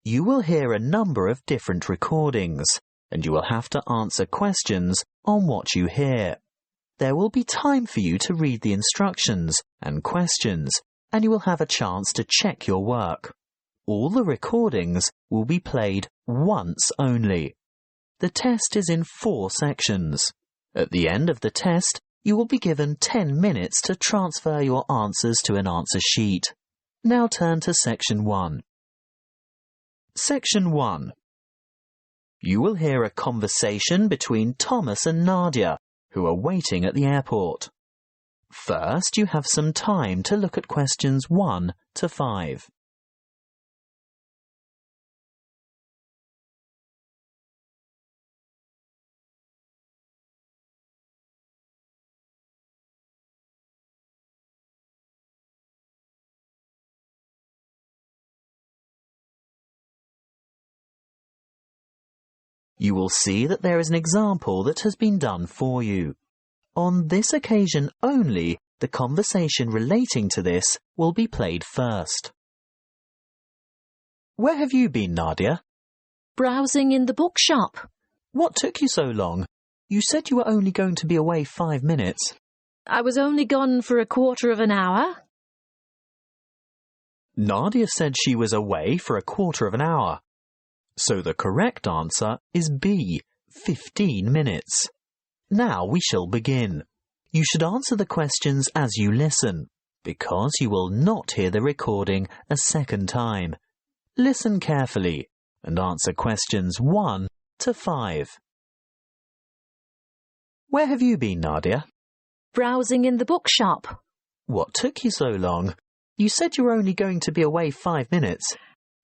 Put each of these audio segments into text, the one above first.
You will hear a number of different recordings, and you will have to answer questions on what you hear. There will be time for you to read the instructions and questions, and you will have a chance to check your work. All the recordings will be played once only. The test is in 4 sections. At the end of the test, you will be given 10 minutes to transfer your answers to an answer sheet. Now turn to Section 1. Section 1. You will hear a conversation between Thomas and Nadia, who are waiting at the airport. First, you have some time to look at questions 1 to 5. You will see that there is an example that has been done for you. On this occasion only, the conversation relating to this will be played first. Where have you been, Nadia? Browsing in the bookshop. What took you so long? You said you were only going to be away 5 minutes. I was only gone for a quarter of an hour. Nadia said she was away for a quarter of an hour. So the correct answer is B, 15 minutes. Now we shall begin. You should answer the questions as you listen, because you will not hear the recording a second time. Listen carefully and answer questions 1 to 5. Where have you been, Nadia? Browsing in the bookshop. What took you so long? You said you were only going to be away 5 minutes.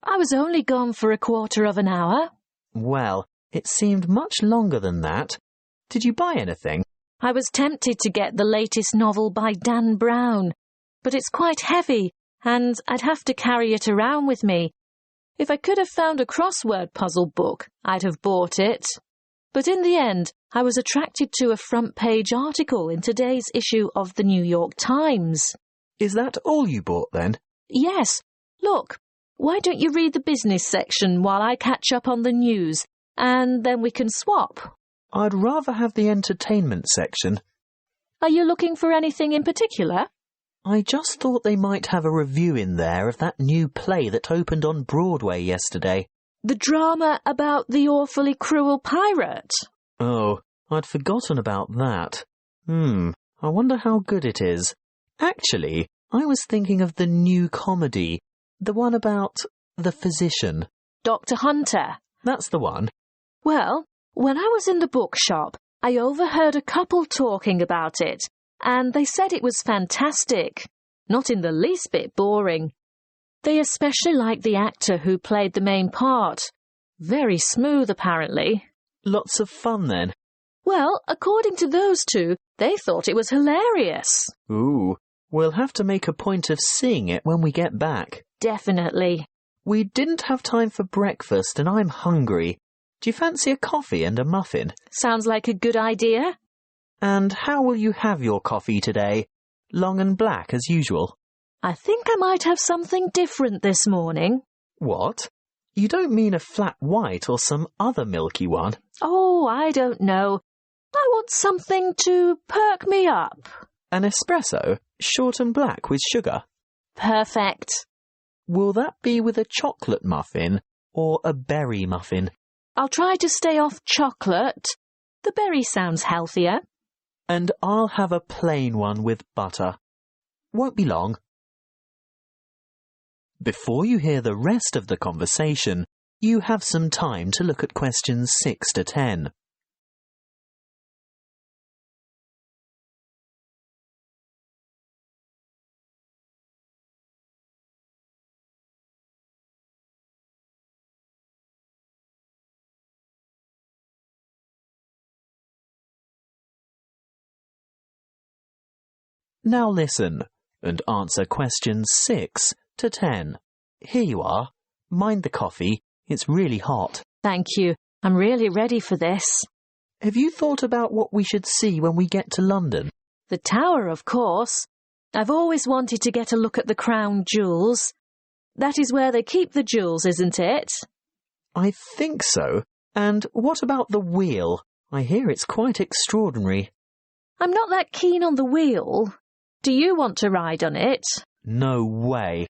I was only gone for a quarter of an hour. Well, it seemed much longer than that. Did you buy anything? I was tempted to get the latest novel by Dan Brown, but it's quite heavy, and I'd have to carry it around with me. If I could have found a crossword puzzle book, I'd have bought it. But in the end, I was attracted to a front-page article in today's issue of the New York Times. Is that all you bought then? Yes. Look. Why don't you read the business section while I catch up on the news, and then we can swap? I'd rather have the entertainment section. Are you looking for anything in particular? I just thought they might have a review in there of that new play that opened on Broadway yesterday. The drama about the awfully cruel pirate? Oh, I'd forgotten about that. I wonder how good it is. Actually, I was thinking of the new comedy. The one about the physician. Dr. Hunter. That's the one. Well, when I was in the bookshop, I overheard a couple talking about it, and they said it was fantastic. Not in the least bit boring. They especially liked the actor who played the main part. Very smooth, apparently. Lots of fun, then. Well, according to those two, they thought it was hilarious. Ooh, we'll have to make a point of seeing it when we get back. Definitely. We didn't have time for breakfast and I'm hungry. Do you fancy a coffee and a muffin? Sounds like a good idea. And how will you have your coffee today? Long and black as usual? I think I might have something different this morning. What? You don't mean a flat white or some other milky one? Oh, I don't know. I want something to perk me up. An espresso, short and black with sugar? Perfect. Will that be with a chocolate muffin or a berry muffin? I'll try to stay off chocolate. The berry sounds healthier. And I'll have a plain one with butter. Won't be long. Before you hear the rest of the conversation, you have some time to look at questions 6 to 10. Now listen and answer questions 6 to 10. Here you are. Mind the coffee. It's really hot. Thank you. I'm really ready for this. Have you thought about what we should see when we get to London? The Tower, of course. I've always wanted to get a look at the crown jewels. That is where they keep the jewels, isn't it? I think so. And what about the wheel? I hear it's quite extraordinary. I'm not that keen on the wheel. Do you want to ride on it? No way.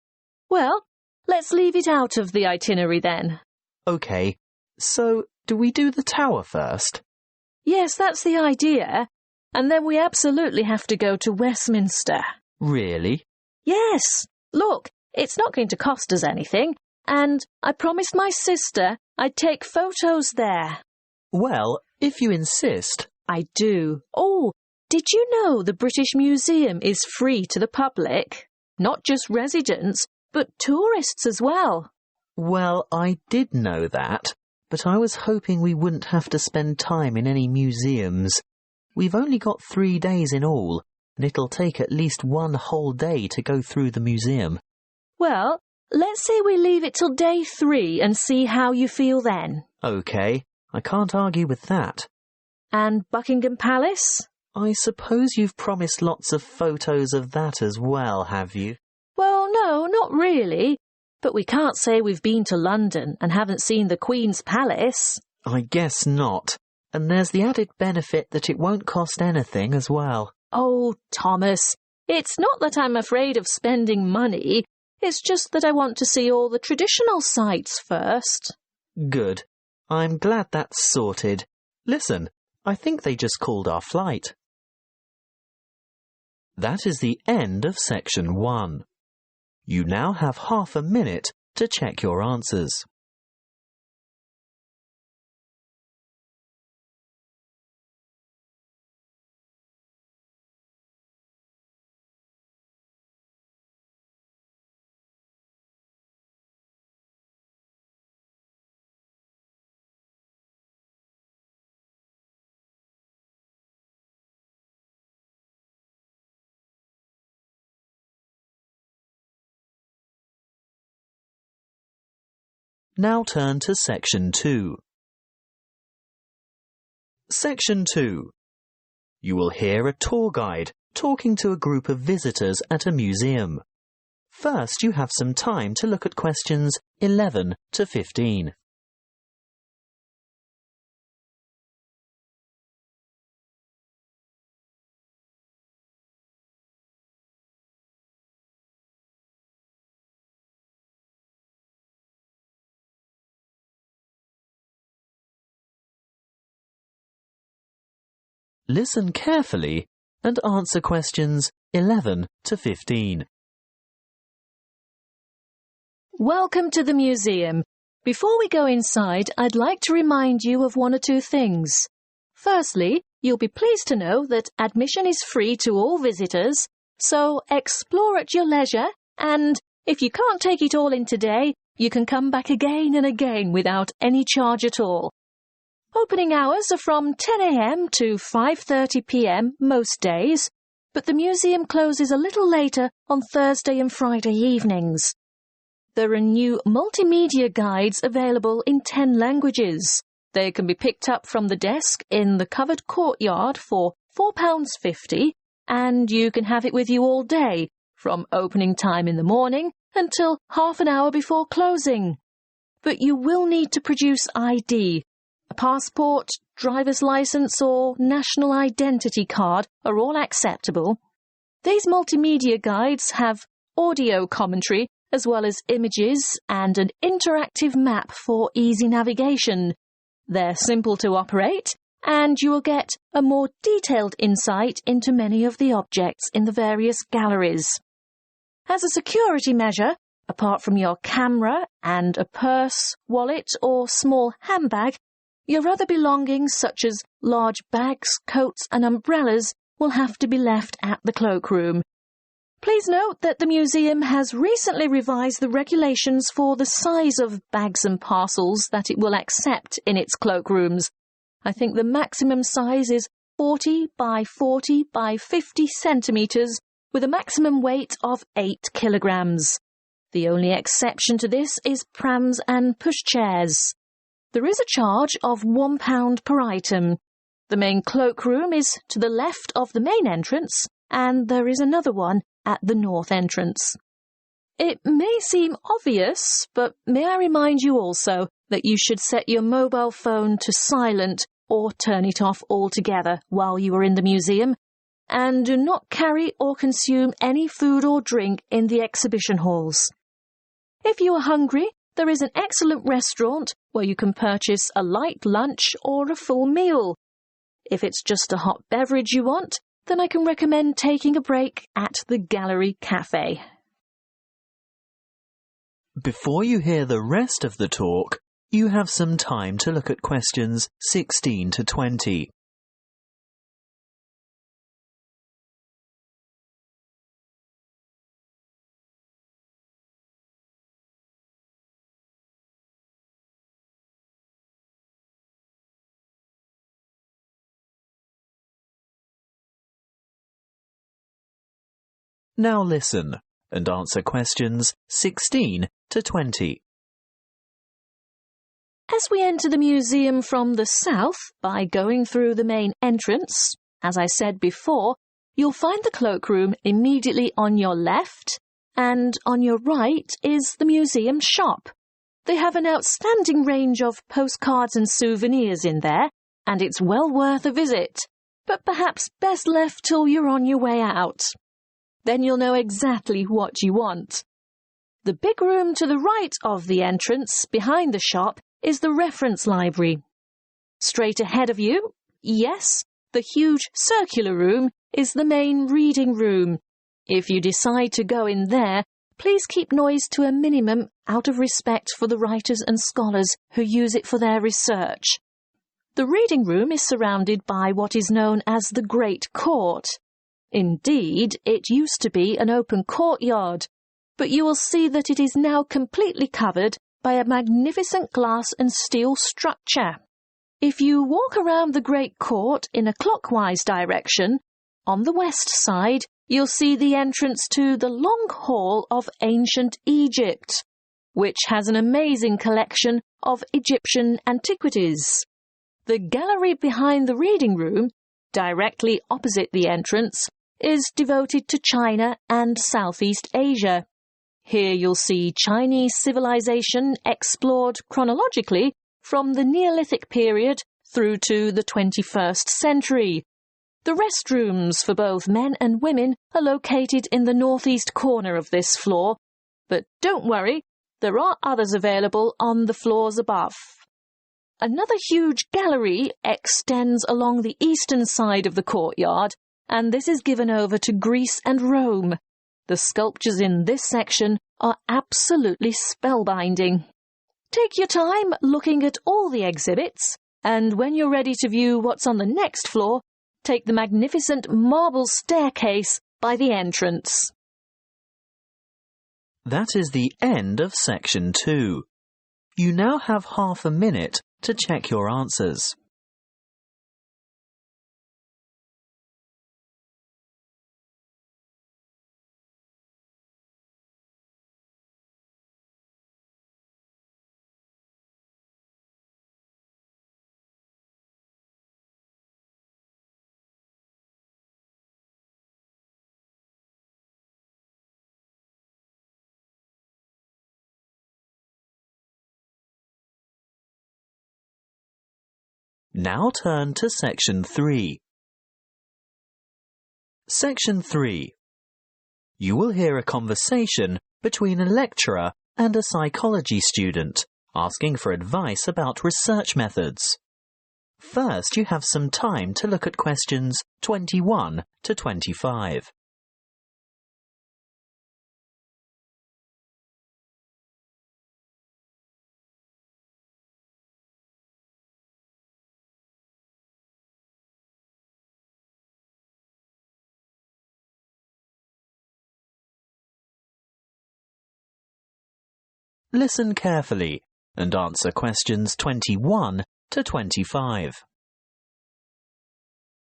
Well, let's leave it out of the itinerary then. OK, so do we do the tower first? Yes, that's the idea. And then we absolutely have to go to Westminster. Really? Yes. Look, it's not going to cost us anything. And I promised my sister I'd take photos there. Well, if you insist. I do. Oh, did you know the British Museum is free to the public? Not just residents, but tourists as well. Well, I did know that, but I was hoping we wouldn't have to spend time in any museums. We've only got 3 days in all, and it'll take at least 1 whole day to go through the museum. Well, let's say we leave it till day 3 and see how you feel then. OK, I can't argue with that. And Buckingham Palace? I suppose you've promised lots of photos of that as well, have you? Well, no, not really. But we can't say we've been to London and haven't seen the Queen's Palace. I guess not. And there's the added benefit that it won't cost anything as well. Oh, Thomas, it's not that I'm afraid of spending money. It's just that I want to see all the traditional sites first. Good. I'm glad that's sorted. Listen, I think they just called our flight. That is the end of section 1. You now have half a minute to check your answers. Now turn to section 2. Section 2. You will hear a tour guide talking to a group of visitors at a museum. First, you have some time to look at questions 11 to 15. Listen carefully and answer questions 11 to 15. Welcome to the museum. Before we go inside, I'd like to remind you of 1 or 2 things. Firstly, you'll be pleased to know that admission is free to all visitors, so explore at your leisure, and if you can't take it all in today, you can come back again and again without any charge at all. Opening hours are from 10 a.m. to 5:30 p.m. most days, but the museum closes a little later on Thursday and Friday evenings. There are new multimedia guides available in 10 languages. They can be picked up from the desk in the covered courtyard for £4.50, and you can have it with you all day, from opening time in the morning until half an hour before closing. But you will need to produce ID. A passport, driver's licence or national identity card are all acceptable. These multimedia guides have audio commentary as well as images and an interactive map for easy navigation. They're simple to operate, and you will get a more detailed insight into many of the objects in the various galleries. As a security measure, apart from your camera and a purse, wallet or small handbag, your other belongings such as large bags, coats and umbrellas will have to be left at the cloakroom. Please note that the museum has recently revised the regulations for the size of bags and parcels that it will accept in its cloakrooms. I think the maximum size is 40 by 40 by 50 centimetres with a maximum weight of 8 kilograms. The only exception to this is prams and pushchairs. There is a charge of £1 per item. The main cloakroom is to the left of the main entrance, and there is another one at the north entrance. It may seem obvious, but may I remind you also that you should set your mobile phone to silent or turn it off altogether while you are in the museum, and do not carry or consume any food or drink in the exhibition halls. If you are hungry, there is an excellent restaurant where you can purchase a light lunch or a full meal. If it's just a hot beverage you want, then I can recommend taking a break at the Gallery Cafe. Before you hear the rest of the talk, you have some time to look at questions 16 to 20. Now listen and answer questions 16 to 20. As we enter the museum from the south by going through the main entrance, as I said before, you'll find the cloakroom immediately on your left, and on your right is the museum shop. They have an outstanding range of postcards and souvenirs in there, and it's well worth a visit, but perhaps best left till you're on your way out. Then you'll know exactly what you want. The big room to the right of the entrance, behind the shop, is the reference library. Straight ahead of you, yes, the huge circular room is the main reading room. If you decide to go in there, please keep noise to a minimum out of respect for the writers and scholars who use it for their research. The reading room is surrounded by what is known as the Great Court. Indeed, it used to be an open courtyard, but you will see that it is now completely covered by a magnificent glass and steel structure. If you walk around the Great Court in a clockwise direction, on the west side, you'll see the entrance to the Long Hall of Ancient Egypt, which has an amazing collection of Egyptian antiquities. The gallery behind the reading room, directly opposite the entrance, is devoted to China and Southeast Asia. Here you'll see Chinese civilization explored chronologically from the Neolithic period through to the 21st century. The restrooms for both men and women are located in the northeast corner of this floor, but don't worry, there are others available on the floors above. Another huge gallery extends along the eastern side of the courtyard, and this is given over to Greece and Rome. The sculptures in this section are absolutely spellbinding. Take your time looking at all the exhibits, and when you're ready to view what's on the next floor, take the magnificent marble staircase by the entrance. That is the end of section 2. You now have half a minute to check your answers. Now turn to section 3. Section 3. You will hear a conversation between a lecturer and a psychology student asking for advice about research methods. First, you have some time to look at questions 21 to 25. Listen carefully and answer questions 21 to 25.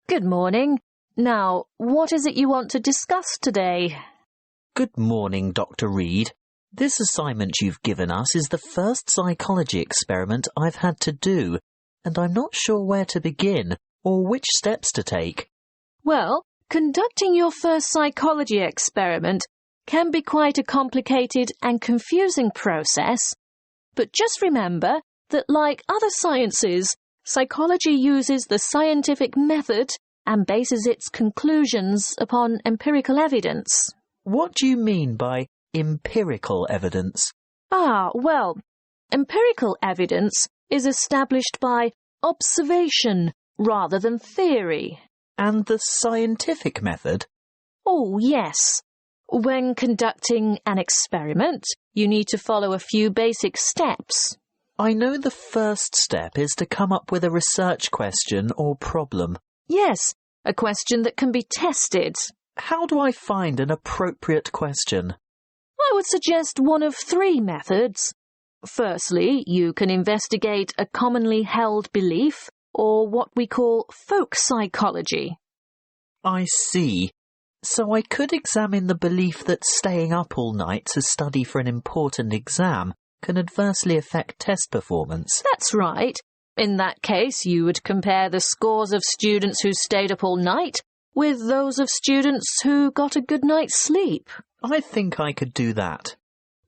Good morning. Now, what is it you want to discuss today? Good morning, Dr. Reed. This assignment you've given us is the first psychology experiment I've had to do, and I'm not sure where to begin or which steps to take. Well, conducting your first psychology experiment can be quite a complicated and confusing process, but just remember that, like other sciences, psychology uses the scientific method and bases its conclusions upon empirical evidence. What do you mean by empirical evidence? Well, empirical evidence is established by observation rather than theory. And the scientific method? Oh, yes. When conducting an experiment, you need to follow a few basic steps. I know the first step is to come up with a research question or problem. Yes, a question that can be tested. How do I find an appropriate question? I would suggest one of 3 methods. Firstly, you can investigate a commonly held belief, or what we call folk psychology. I see. So I could examine the belief that staying up all night to study for an important exam can adversely affect test performance. That's right. In that case, you would compare the scores of students who stayed up all night with those of students who got a good night's sleep. I think I could do that.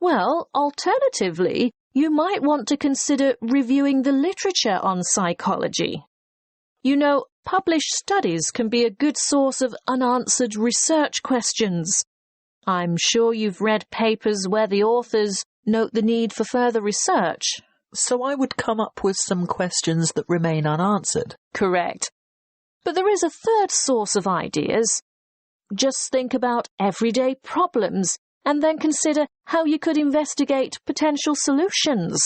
Well, alternatively, you might want to consider reviewing the literature on psychology. You know, published studies can be a good source of unanswered research questions. I'm sure you've read papers where the authors note the need for further research. So I would come up with some questions that remain unanswered. Correct. But there is a third source of ideas. Just think about everyday problems and then consider how you could investigate potential solutions.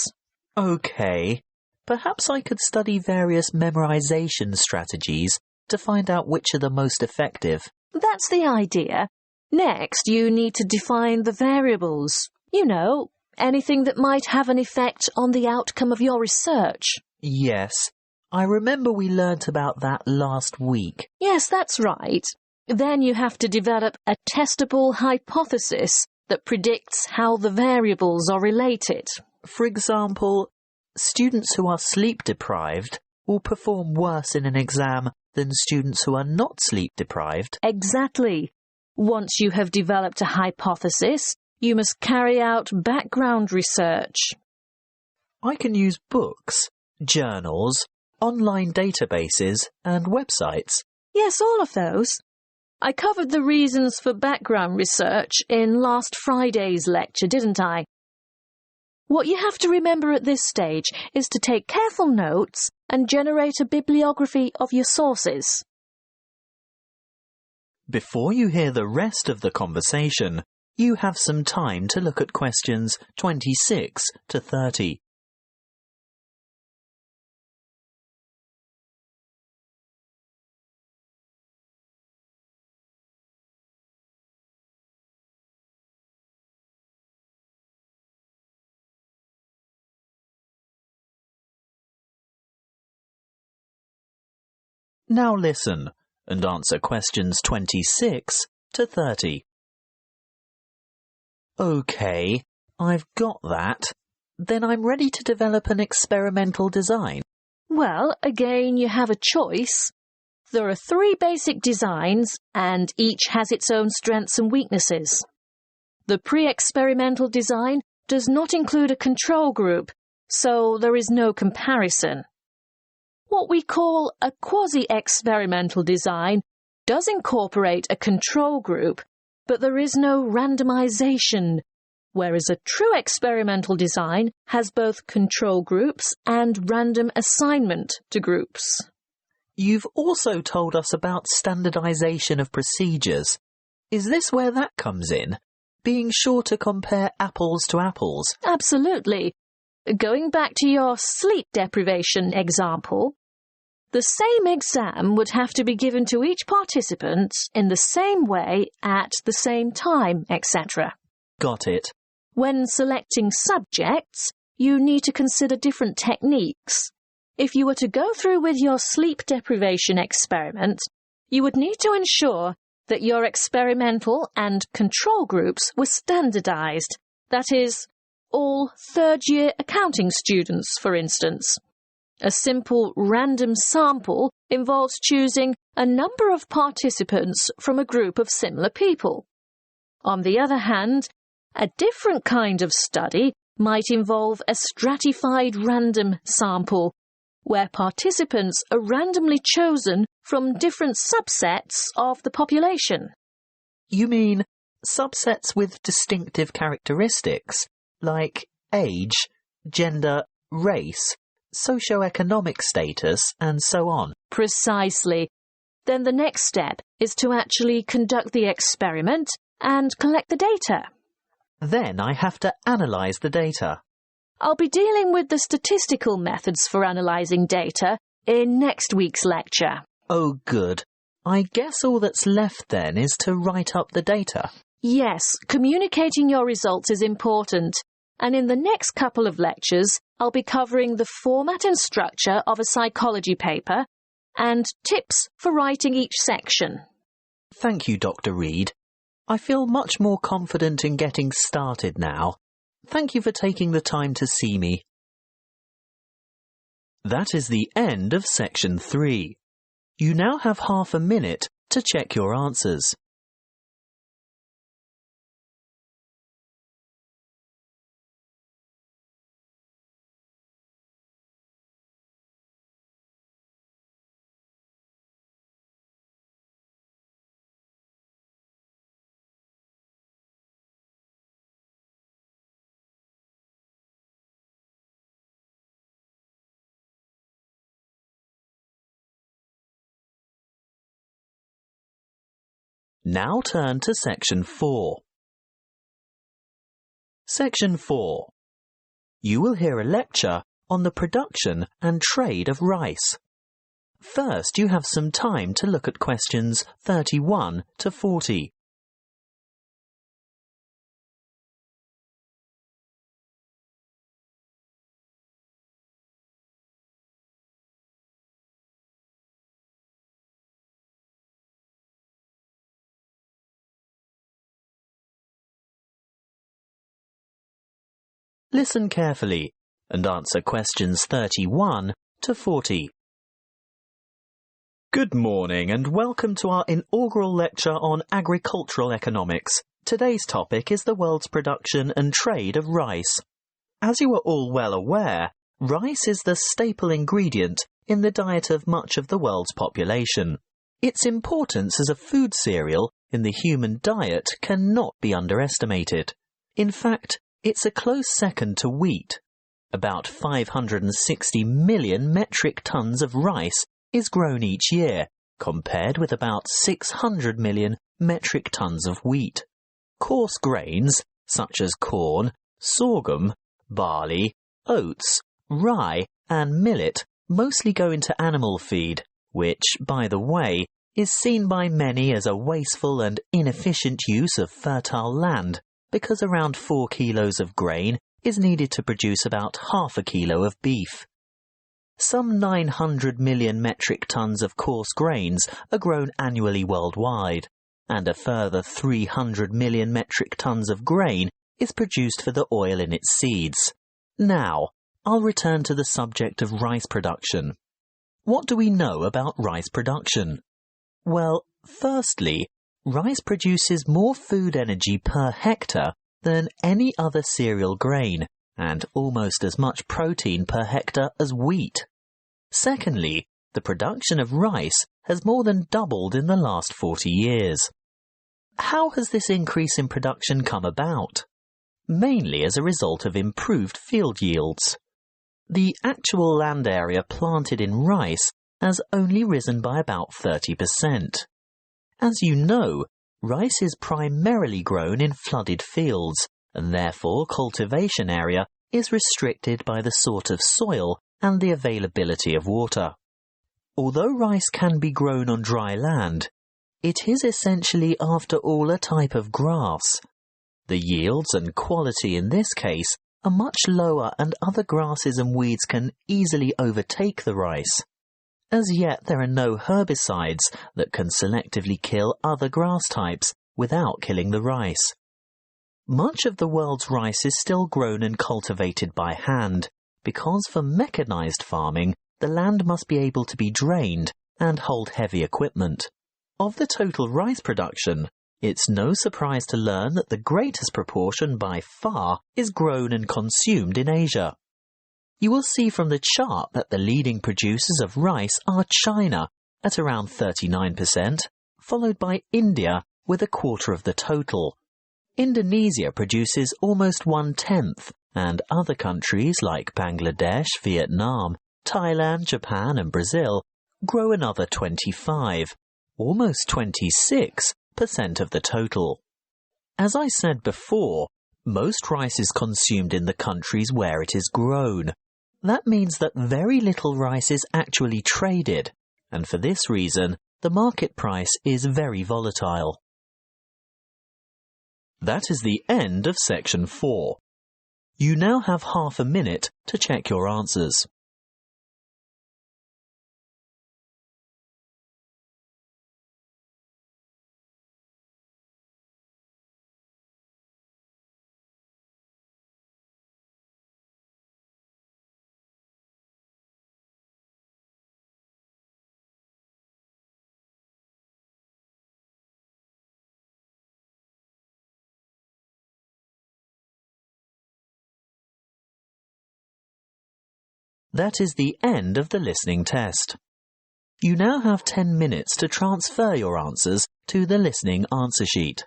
Okay. Perhaps I could study various memorization strategies to find out which are the most effective. That's the idea. Next, you need to define the variables. You know, anything that might have an effect on the outcome of your research. Yes, I remember we learnt about that last week. Yes, that's right. Then you have to develop a testable hypothesis that predicts how the variables are related. For example, students who are sleep-deprived will perform worse in an exam than students who are not sleep-deprived. Exactly. Once you have developed a hypothesis, you must carry out background research. I can use books, journals, online databases, and websites. Yes, all of those. I covered the reasons for background research in last Friday's lecture, didn't I? What you have to remember at this stage is to take careful notes and generate a bibliography of your sources. Before you hear the rest of the conversation, you have some time to look at questions 26 to 30. Now listen and answer questions 26 to 30. OK, I've got that. Then I'm ready to develop an experimental design. Well, again, you have a choice. There are 3 basic designs, and each has its own strengths and weaknesses. The pre-experimental design does not include a control group, so there is no comparison. What we call a quasi-experimental design does incorporate a control group, but there is no randomization, whereas a true experimental design has both control groups and random assignment to groups. You've also told us about standardization of procedures. Is this where that comes in? Being sure to compare apples to apples? Absolutely. Going back to your sleep deprivation example, the same exam would have to be given to each participant in the same way at the same time, etc. Got it. When selecting subjects, you need to consider different techniques. If you were to go through with your sleep deprivation experiment, you would need to ensure that your experimental and control groups were standardized. That is, all third-year accounting students, for instance. A simple random sample involves choosing a number of participants from a group of similar people. On the other hand, a different kind of study might involve a stratified random sample, where participants are randomly chosen from different subsets of the population. You mean subsets with distinctive characteristics, like age, gender, race, socio-economic status, and so on? Precisely. Then the next step is to actually conduct the experiment and collect the data. Then I have to analyse the data. I'll be dealing with the statistical methods for analysing data in next week's lecture. Oh, good. I guess all that's left then is to write up the data. Yes, communicating your results is important. And in the next couple of lectures, I'll be covering the format and structure of a psychology paper and tips for writing each section. Thank you, Dr. Reed. I feel much more confident in getting started now. Thank you for taking the time to see me. That is the end of section 3. You now have half a minute to check your answers. Now turn to section 4. Section 4. You will hear a lecture on the production and trade of rice. First, you have some time to look at questions 31 to 40. Listen carefully and answer questions 31 to 40. Good morning and welcome to our inaugural lecture on agricultural economics. Today's topic is the world's production and trade of rice. As you are all well aware, rice is the staple ingredient in the diet of much of the world's population. Its importance as a food cereal in the human diet cannot be underestimated. In fact, it's a close second to wheat. About 560 million metric tons of rice is grown each year, compared with about 600 million metric tons of wheat. Coarse grains, such as corn, sorghum, barley, oats, rye and millet, mostly go into animal feed, which, by the way, is seen by many as a wasteful and inefficient use of fertile land, because around 4 kilos of grain is needed to produce about half a kilo of beef. Some 900 million metric tons of coarse grains are grown annually worldwide, and a further 300 million metric tons of grain is produced for the oil in its seeds. Now, I'll return to the subject of rice production. What do we know about rice production? Well, firstly, rice produces more food energy per hectare than any other cereal grain, and almost as much protein per hectare as wheat. Secondly, the production of rice has more than doubled in the last 40 years. How has this increase in production come about? Mainly as a result of improved field yields. The actual land area planted in rice has only risen by about 30%. As you know, rice is primarily grown in flooded fields, and therefore cultivation area is restricted by the sort of soil and the availability of water. Although rice can be grown on dry land, it is essentially after all a type of grass. The yields and quality in this case are much lower, and other grasses and weeds can easily overtake the rice. As yet, there are no herbicides that can selectively kill other grass types without killing the rice. Much of the world's rice is still grown and cultivated by hand, because for mechanized farming, the land must be able to be drained and hold heavy equipment. Of the total rice production, It's no surprise to learn that the greatest proportion by far is grown and consumed in Asia. You will see from the chart that the leading producers of rice are China at around 39%, followed by India with a quarter of the total. Indonesia produces almost 1/10, and other countries like Bangladesh, Vietnam, Thailand, Japan and Brazil grow another 25, almost 26% of the total. As I said before, most rice is consumed in the countries where it is grown. That means that very little rice is actually traded, and for this reason, the market price is very volatile. That is the end of section 4. You now have half a minute to check your answers. That is the end of the listening test. You now have 10 minutes to transfer your answers to the listening answer sheet.